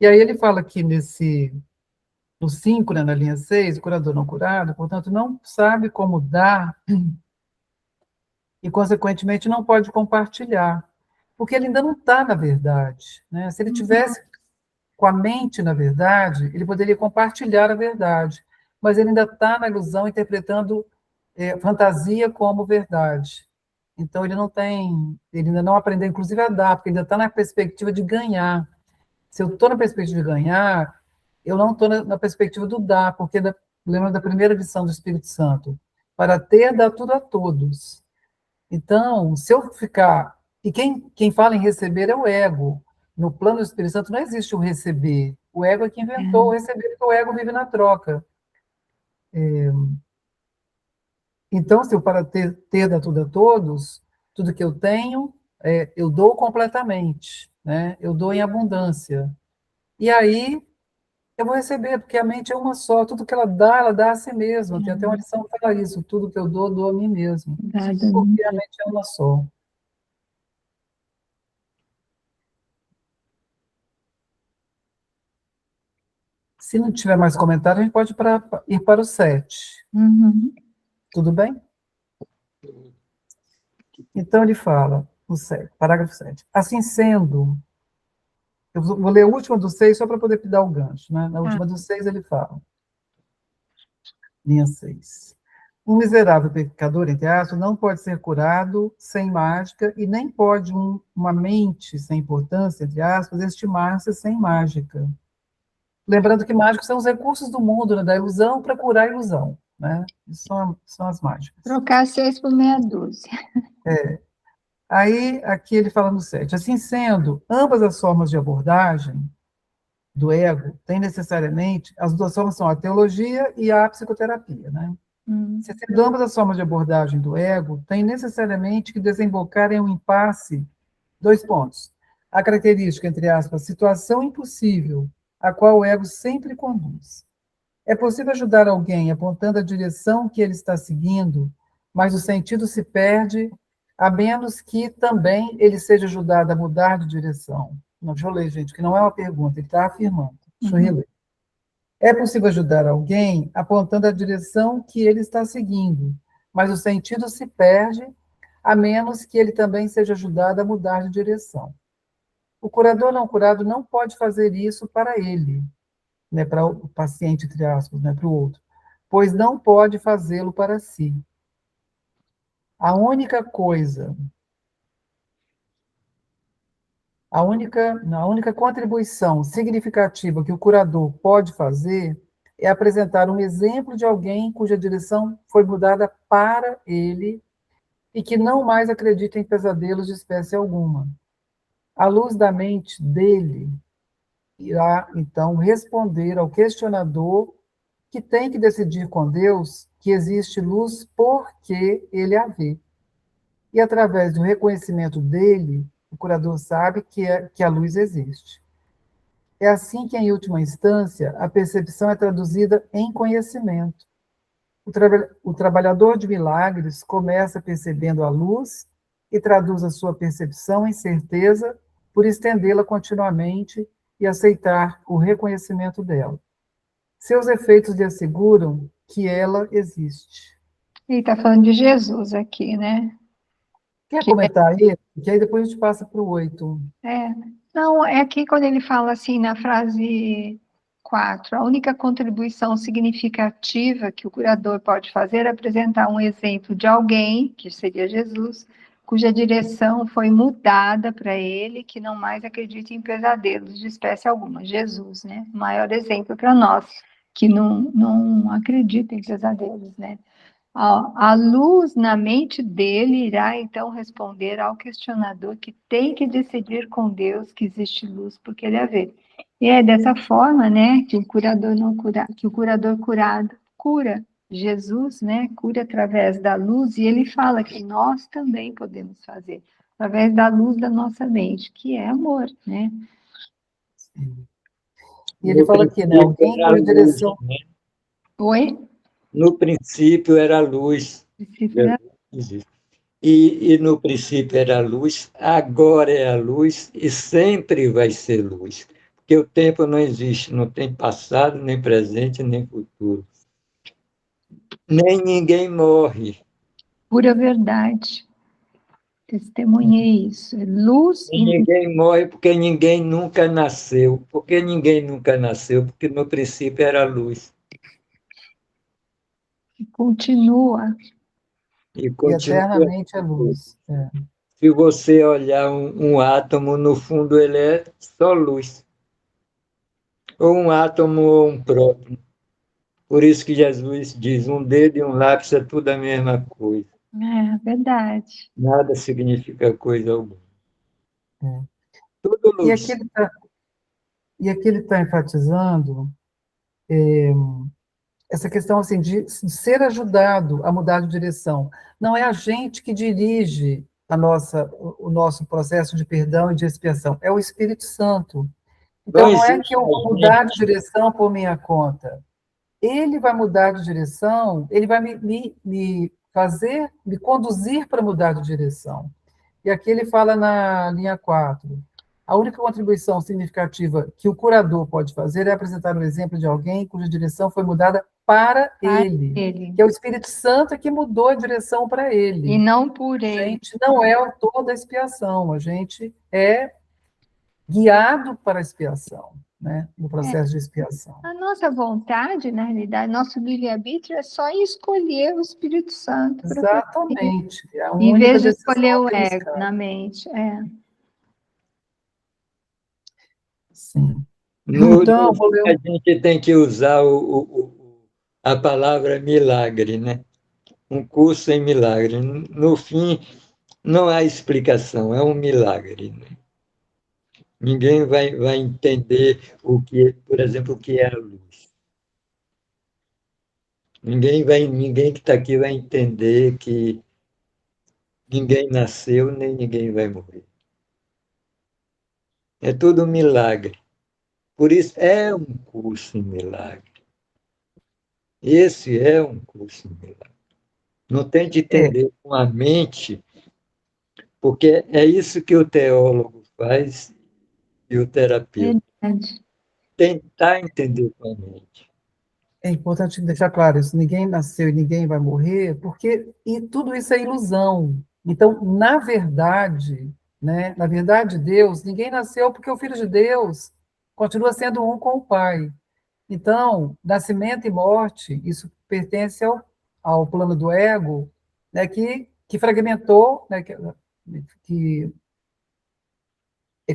C: E aí ele fala aqui no 5, né, na linha 6, o curador não curado, portanto, não sabe como dar e, consequentemente, não pode compartilhar, porque ele ainda não está na verdade. Né? Se ele tivesse com a mente na verdade, ele poderia compartilhar a verdade, mas ele ainda está na ilusão, interpretando fantasia como verdade. Então, ele ainda não aprendeu, inclusive, a dar, porque ainda está na perspectiva de ganhar. Se eu estou na perspectiva de ganhar, eu não estou na perspectiva do dar, porque lembra da primeira lição do Espírito Santo, para ter, dá tudo a todos. Então, se eu ficar... E quem fala em receber é o ego. No plano do Espírito Santo não existe o receber. O ego é que inventou o receber, porque o ego vive na troca. Então, se eu para ter dá tudo a todos, tudo que eu tenho, eu dou completamente, né? Eu dou em abundância. E aí, eu vou receber, porque a mente é uma só, tudo que ela dá a si mesma. Tem até uma lição que fala isso, tudo que eu dou a mim mesmo. Porque a mente é uma só. Se não tiver mais comentário, a gente pode ir para o 7.
B: Uhum.
C: Tudo bem? Então, ele fala, no 7, parágrafo 7. Assim sendo, eu vou ler a última do 6 só para poder dar o gancho. Né? Na última do 6 ele fala, linha 6. Um miserável pecador, entre aspas, não pode ser curado sem mágica e nem pode uma mente sem importância, entre aspas, estimar-se sem mágica. Lembrando que mágicos são os recursos do mundo, né, da ilusão para curar a ilusão. Né? Isso são as mágicas.
B: Trocar 6 por meia dúzia.
C: Aí, aqui ele fala no 7. Assim sendo, ambas as formas de abordagem do ego têm necessariamente, as duas formas são a teologia e a psicoterapia, né? Se sendo ambas as formas de abordagem do ego, tem necessariamente que desembocar em um impasse, 2 pontos. A característica, entre aspas, situação impossível, a qual o ego sempre conduz. É possível ajudar alguém apontando a direção que ele está seguindo, mas o sentido se perde, a menos que também ele seja ajudado a mudar de direção. Não, deixa eu ler, gente, que não é uma pergunta, ele está afirmando. Deixa eu reler. É possível ajudar alguém apontando a direção que ele está seguindo, mas o sentido se perde, a menos que ele também seja ajudado a mudar de direção. O curador não curado não pode fazer isso para ele, né, para o paciente, entre aspas, né, para o outro, pois não pode fazê-lo para si. A única coisa, a única contribuição significativa que o curador pode fazer é apresentar um exemplo de alguém cuja direção foi mudada para ele e que não mais acredita em pesadelos de espécie alguma. A luz da mente dele irá, então, responder ao questionador que tem que decidir com Deus que existe luz porque ele a vê. E através do reconhecimento dele, o curador sabe que a luz existe. É assim que, em última instância, a percepção é traduzida em conhecimento. O trabalhador de milagres começa percebendo a luz e traduz a sua percepção em certeza por estendê-la continuamente e aceitar o reconhecimento dela. Seus efeitos lhe asseguram que ela existe.
B: Ele está falando de Jesus aqui, né?
C: Quer comentar aí? Que aí depois a gente passa para o 8.
B: Não, é aqui quando ele fala assim na frase 4, a única contribuição significativa que o curador pode fazer é apresentar um exemplo de alguém, que seria Jesus, cuja direção foi mudada para ele, que não mais acredita em pesadelos de espécie alguma. Jesus, né? O maior exemplo para nós, que não acredita em pesadelos, né? A luz na mente dele irá então responder ao questionador que tem que decidir com Deus que existe luz porque ele a vê. E é dessa forma, né, que o curador não cura, que o curador curado cura. Jesus, né, cura através da luz e ele fala que nós também podemos fazer através da luz da nossa mente, que é amor, né?
C: E ele
A: No
C: fala aqui, né,
A: princípio
C: alguém
A: era a
C: cuja
A: luz,
C: direção...
A: né?
B: Oi?
A: No princípio era a luz.
B: Cifra.
A: Jesus. E no princípio era a luz, agora é a luz e sempre vai ser luz. Porque o tempo não existe, não tem passado, nem presente, nem futuro. Nem ninguém morre.
B: Pura verdade. Testemunhei isso. É luz
A: Nem
B: e
A: ninguém morre porque ninguém nunca nasceu. Por que ninguém nunca nasceu? Porque no princípio era a luz.
B: continua.
A: E
C: E
A: continua.
C: eternamente é luz. É.
A: Se você olhar um átomo, no fundo ele é só luz. Ou um átomo ou um próton. Por isso que Jesus diz, um dedo e um lápis é tudo a mesma coisa.
B: É verdade.
A: Nada significa coisa alguma.
C: É.
A: Tudo
C: E aqui
A: luz.
C: ele está enfatizando essa questão assim, de ser ajudado a mudar de direção. Não é a gente que dirige o nosso processo de perdão e de expiação, é o Espírito Santo.
A: Não
C: Então, não é que
A: existe
C: eu
A: a
C: vou mudar de
A: gente.
C: direção por minha conta. Ele vai mudar de direção, ele vai me fazer, me conduzir para mudar de direção. E aqui ele fala na linha 4. A única contribuição significativa que o curador pode fazer é apresentar um exemplo de alguém cuja direção foi mudada para
B: Para
C: ele,
B: ele.
C: que é o Espírito Santo que mudou a direção para
B: E
C: ele.
B: não por
C: A
B: ele.
C: gente não é o autor da expiação, a gente é guiado para a expiação, né? No processo de expiação.
B: A nossa vontade, na realidade, nosso livre-arbítrio é só escolher o Espírito Santo para fazer,
C: Exatamente. É a
B: em
C: única
B: vez de
C: decisão
B: escolher o ego
C: arriscada.
B: na mente.
C: Sim.
A: No
C: Então, vou ler
A: a gente tem que usar a palavra milagre, né? Um curso em milagre. No fim, não há explicação, é um milagre. Né? Ninguém vai entender por exemplo, o que é a luz. Ninguém que está aqui vai entender que ninguém nasceu nem ninguém vai morrer. É tudo um milagre. Por isso, é um curso em milagre. Esse é um curso em milagre. Não tente
C: é,
A: entender com a mente, porque é isso que o teólogo faz e o terapeuta.
B: Verdade.
A: Tentar entender com a mente.
C: é importante deixar claro isso, ninguém nasceu e ninguém vai morrer, porque e tudo isso é ilusão. Então, na verdade, né, na verdade de Deus, ninguém nasceu porque o Filho de Deus continua sendo um com o Pai. Então, nascimento e morte, isso pertence ao plano do ego, né, que fragmentou, né, que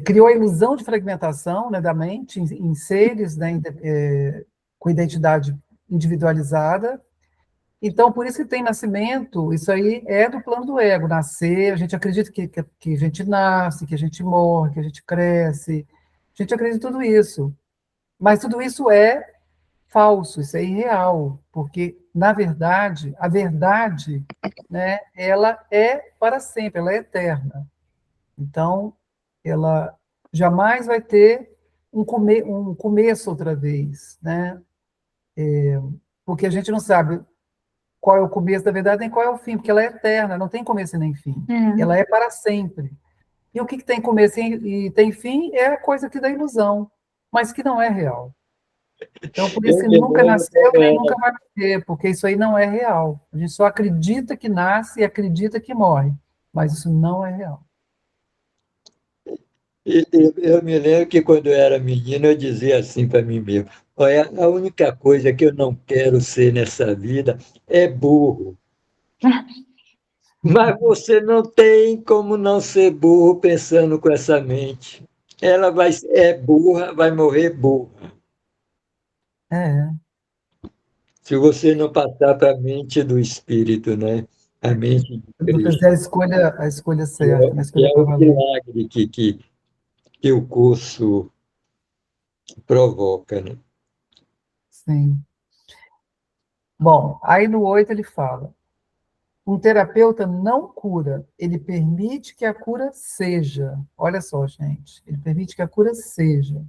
C: criou a ilusão de fragmentação, né, da mente em seres, né, com identidade individualizada. Então, por isso que tem nascimento, isso aí é do plano do ego, nascer, a gente acredita que a gente nasce, que a gente morre, que a gente cresce, a gente acredita em tudo isso. Mas tudo isso é falso, isso é irreal, porque, na verdade, a verdade, né, ela é para sempre, ela é eterna. Então, ela jamais vai ter um começo outra vez, né? Porque a gente não sabe qual é o começo da verdade nem qual é o fim, porque ela é eterna, não tem começo e nem fim. Ela é para sempre. E o que tem começo e tem fim é a coisa que dá ilusão, mas que não é real. Então, por isso
A: Eu
C: que
A: me
C: nunca
A: lembro
C: nasceu
A: quando
C: nem
A: era,
C: nunca vai ter, porque isso aí não é real. A gente só acredita que nasce e acredita que morre, mas isso não é real.
A: eu me lembro que quando eu era menino eu dizia assim para mim mesmo: olha, a única coisa que eu não quero ser nessa vida é burro. Mas você não tem como não ser burro pensando com essa mente. Ela é burra, vai morrer burra.
C: É,
A: Se você não passar para a mente do espírito, né? A mente de
C: se não
A: Cristo,
C: fizer a escolha certa, uma
A: que
C: escolha
A: é
C: para
A: o
C: valer.
A: milagre que o curso provoca, né?
C: Sim. Bom, aí no 8 ele fala: um terapeuta não cura, ele permite que a cura seja. Olha só, gente, ele permite que a cura seja.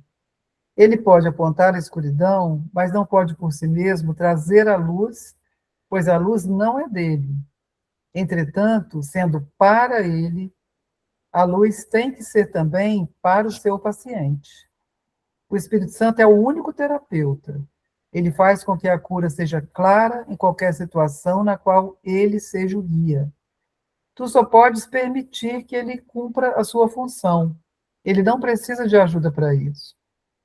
C: Ele pode apontar a escuridão, mas não pode por si mesmo trazer a luz, pois a luz não é dele. Entretanto, sendo para ele, a luz tem que ser também para o seu paciente. O Espírito Santo é o único terapeuta. Ele faz com que a cura seja clara em qualquer situação na qual ele seja o guia. Tu só podes permitir que ele cumpra a sua função. Ele não precisa de ajuda para isso.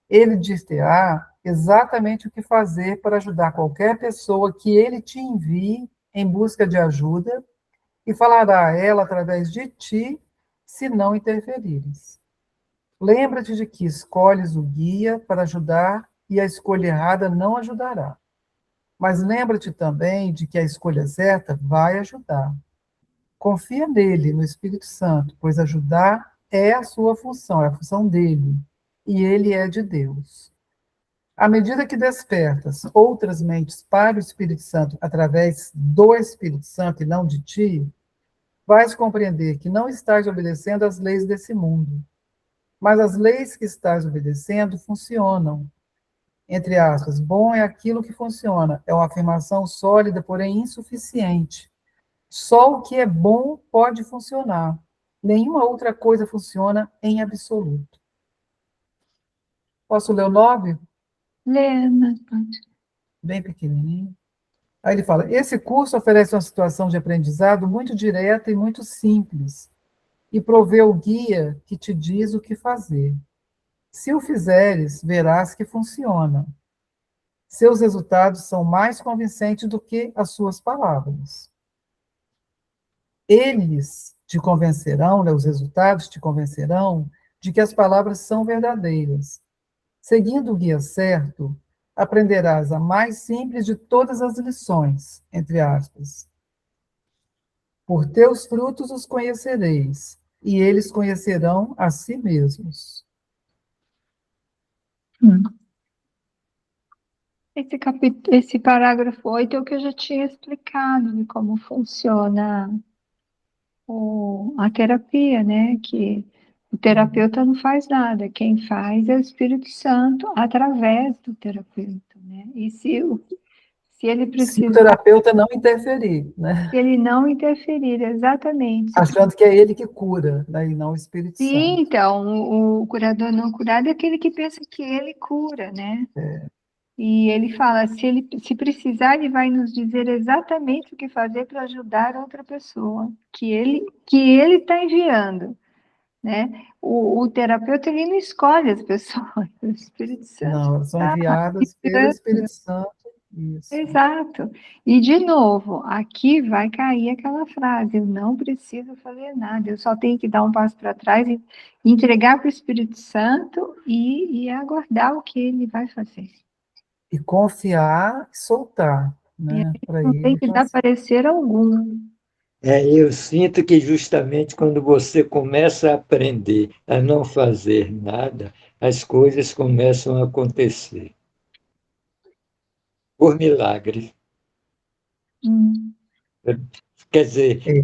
C: Ele dir-te-á exatamente o que fazer para ajudar qualquer pessoa que ele te envie em busca de ajuda e falará a ela através de ti, se não interferires. Lembra-te de que escolhes o guia para ajudar e a escolha errada não ajudará. Mas lembra-te também de que a escolha certa vai ajudar. Confia nele, no Espírito Santo, pois ajudar é a sua função, é a função dele, e ele é de Deus. À medida que despertas outras mentes para o Espírito Santo através do Espírito Santo e não de ti, vais compreender que não estás obedecendo às leis desse mundo, mas as leis que estás obedecendo funcionam. Entre aspas, bom é aquilo que funciona. É uma afirmação sólida, porém insuficiente. Só o que é bom pode funcionar. Nenhuma outra coisa funciona em absoluto. Posso ler o 9?
B: Lena,
C: Bem pequenininho. Aí ele fala: esse curso oferece uma situação de aprendizado muito direta e muito simples, e provê o guia que te diz o que fazer. Se o fizeres, verás que funciona. Seus resultados são mais convincentes do que as suas palavras. Eles te convencerão, né, os resultados te convencerão de que as palavras são verdadeiras. Seguindo o guia certo, aprenderás a mais simples de todas as lições, entre aspas. Por teus frutos os conhecereis, e eles conhecerão a si mesmos.
B: hum. Esse parágrafo 8 é o que eu já tinha explicado de como funciona a terapia, né? Que o terapeuta não faz nada, quem faz é o Espírito Santo através do terapeuta, né? E se ele
C: Se o
B: precisar,
C: terapeuta não interferir, né?
B: se ele não interferir, exatamente.
C: Achando que é ele que cura, né? E não o Espírito
B: Sim,
C: Santo.
B: então, o curador não curado é aquele que pensa que ele cura, né? E ele fala, se precisar, ele vai nos dizer exatamente o que fazer para ajudar outra pessoa que ele está enviando, né? O terapeuta ele não escolhe as pessoas, o Espírito Santo
C: Não, elas são
B: está
C: enviadas pelo
B: enviando.
C: Espírito Santo. Isso.
B: Exato. E de novo, aqui vai cair aquela frase: eu não preciso fazer nada, eu só tenho que dar um passo para trás e entregar para o Espírito Santo e aguardar o que ele vai fazer.
C: E confiar e soltar,
B: E aí
C: né? Para
B: não tem
C: ele
B: que dar
C: fazer.
B: parecer algum.
A: Eu sinto que justamente quando você começa a aprender a não fazer nada, as coisas começam a acontecer. Por milagre.
B: Hum,
A: Quer dizer,
C: É,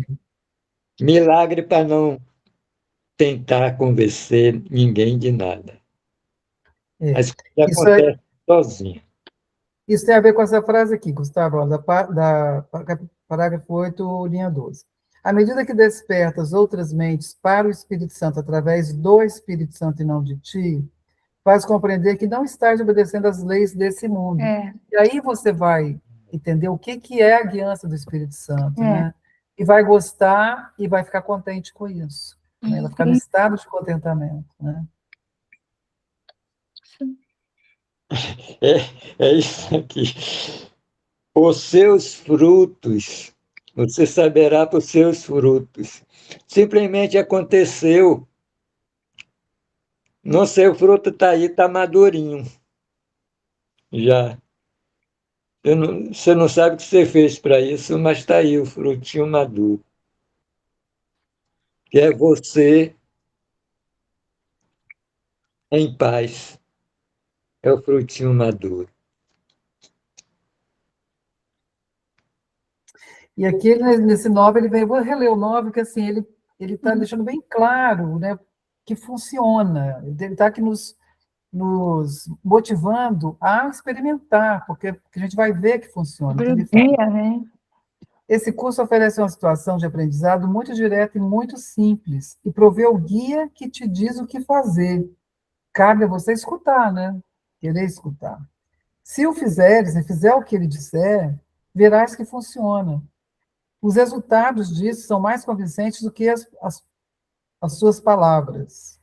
A: milagre para não. tentar convencer ninguém de nada. As coisas
C: Isso,
A: acontecem sozinhas.
C: isso tem a ver com essa frase aqui, Gustavo, ó, parágrafo 8, linha 12. À medida que despertas outras mentes para o Espírito Santo através do Espírito Santo e não de ti, faz compreender que não estás obedecendo às leis desse mundo. E aí você vai entender o que é a guiança do Espírito Santo, né? E vai gostar e vai ficar contente com isso. Né? Vai ficar no estado de contentamento, né?
A: É isso aqui. Os seus frutos, você saberá por seus frutos. Simplesmente aconteceu. Não sei, o fruto está aí, está madurinho. Já. Você não sabe o que você fez para isso, mas está aí o frutinho maduro. Que é você em paz. É o frutinho maduro.
C: E aqui, nesse 9, ele vou reler o 9, que assim, ele está deixando bem claro, né, que funciona. Ele está aqui nos motivando a experimentar, porque a gente vai ver que funciona. Então, ele fala,
B: né?
C: esse curso oferece uma situação de aprendizado muito direta e muito simples, e provê o guia que te diz o que fazer. Cabe a você escutar, né? Querer escutar. Se o fizeres, e fizer o que ele disser, verás que funciona. Os resultados disso são mais convincentes do que as suas palavras.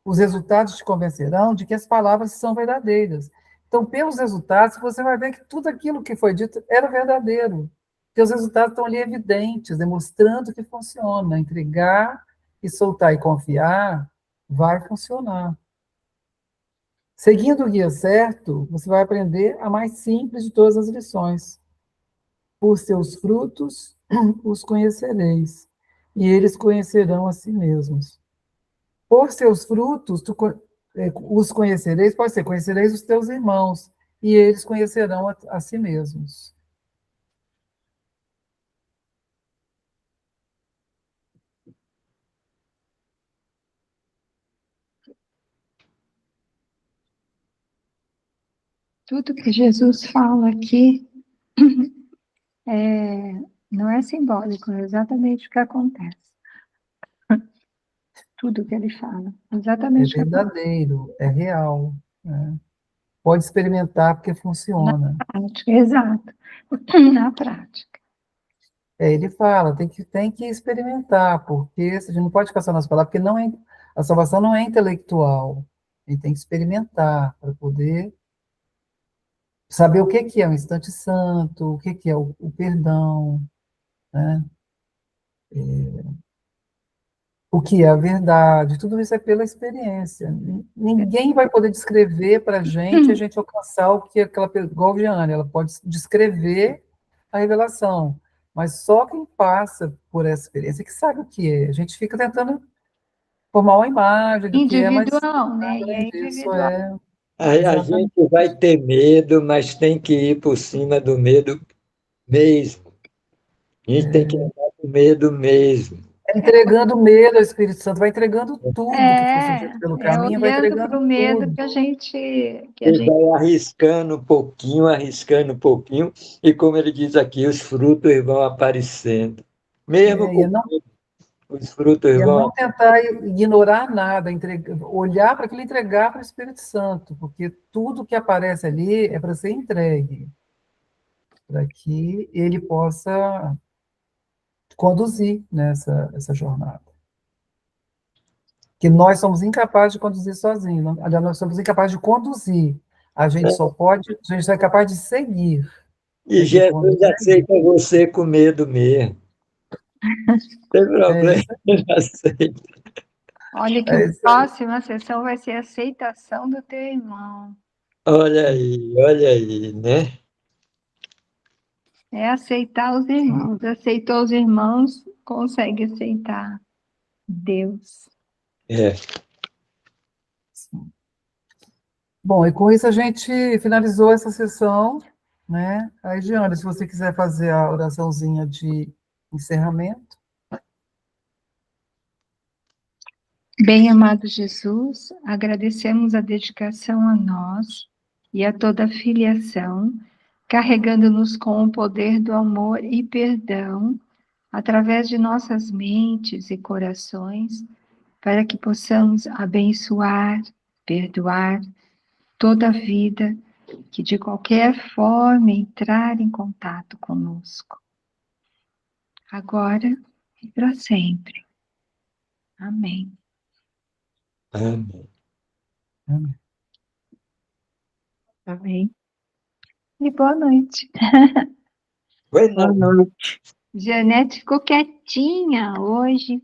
C: Os resultados te convencerão de que as palavras são verdadeiras. Então, pelos resultados, você vai ver que tudo aquilo que foi dito era verdadeiro. Porque os resultados estão ali evidentes, demonstrando que funciona. Entregar e soltar e confiar vai funcionar. Seguindo o guia certo, você vai aprender a mais simples de todas as lições. Por seus frutos os conhecereis, e eles conhecerão a si mesmos. Por seus frutos os conhecereis, pode ser, conhecereis os teus irmãos, e eles conhecerão a si mesmos.
B: Tudo que Jesus fala aqui não é simbólico, é exatamente o que acontece. Tudo que ele fala, exatamente o que acontece.
C: Verdadeiro, é real. Né? Pode experimentar, porque funciona.
B: Na prática, exato. Na prática.
C: Ele fala, tem que experimentar, porque a gente não pode ficar só nas palavras, porque a salvação não é intelectual. A gente tem que experimentar para poder saber o que é o instante santo, o que é o perdão, né? O que é a verdade, tudo isso é pela experiência. Ninguém vai poder descrever para a gente alcançar o que igual a Giane, ela pode descrever a revelação, mas só quem passa por essa experiência que sabe o que é. A gente fica tentando formar uma imagem do que é, mas
B: individual, né? E é
C: isso
B: individual.
A: A gente vai ter medo, mas tem que ir por cima do medo mesmo. A gente tem que andar com medo mesmo.
C: Entregando medo ao Espírito Santo, vai entregando tudo que for surgindo pelo caminho, vai
B: olhando para
C: entregando
B: o medo
C: tudo.
B: que a gente
A: E vai arriscando um pouquinho, e como ele diz aqui, os frutos vão aparecendo. Mesmo com medo, os frutos
C: E
A: vão
C: não tentar ignorar nada, olhar para aquilo e entregar para o Espírito Santo, porque tudo que aparece ali é para ser entregue, para que ele possa conduzir essa jornada. Que nós somos incapazes de conduzir sozinhos. Aliás, nós somos incapazes de conduzir. A gente só é capaz de seguir.
A: E Jesus aceita você com medo mesmo. Não tem problema, ele aceita.
B: Olha que a próxima sessão vai ser a aceitação do teu irmão.
A: Olha aí, né?
B: É aceitar os irmãos. Aceitou os irmãos, consegue aceitar Deus.
A: É.
C: Bom, e com isso a gente finalizou essa sessão, né? Aí, Giana, se você quiser fazer a oraçãozinha de encerramento.
B: Bem-amado Jesus, agradecemos a dedicação a nós e a toda a filiação, carregando-nos com o poder do amor e perdão, através de nossas mentes e corações, para que possamos abençoar, perdoar toda a vida que de qualquer forma entrar em contato conosco, agora e para sempre. Amém.
A: Amém.
C: Amém.
D: Amém.
B: E boa noite.
A: Boa
D: Boa
A: noite.
D: noite.
B: Janete ficou quietinha hoje.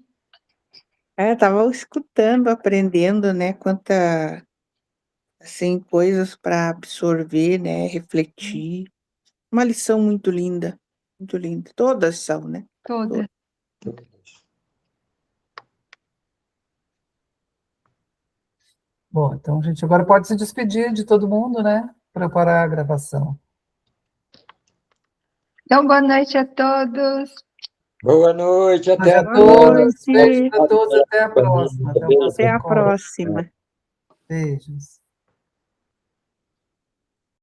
D: Estava escutando, aprendendo, né? Quanta, assim, coisas para absorver, né? Refletir. Uma lição muito linda, muito linda. Todas são, né?
B: Toda.
C: Bom, então a gente agora pode se despedir de todo mundo, né? Para parar a gravação.
B: Então, boa noite a todos.
A: Boa noite, até a
C: A
D: Boa
C: todos,
D: noite.
C: beijos a todos, até a
A: família.
C: próxima. Até o
A: Beijo.
D: Até
C: próximo
D: a
C: encontro.
D: próxima.
C: Beijos.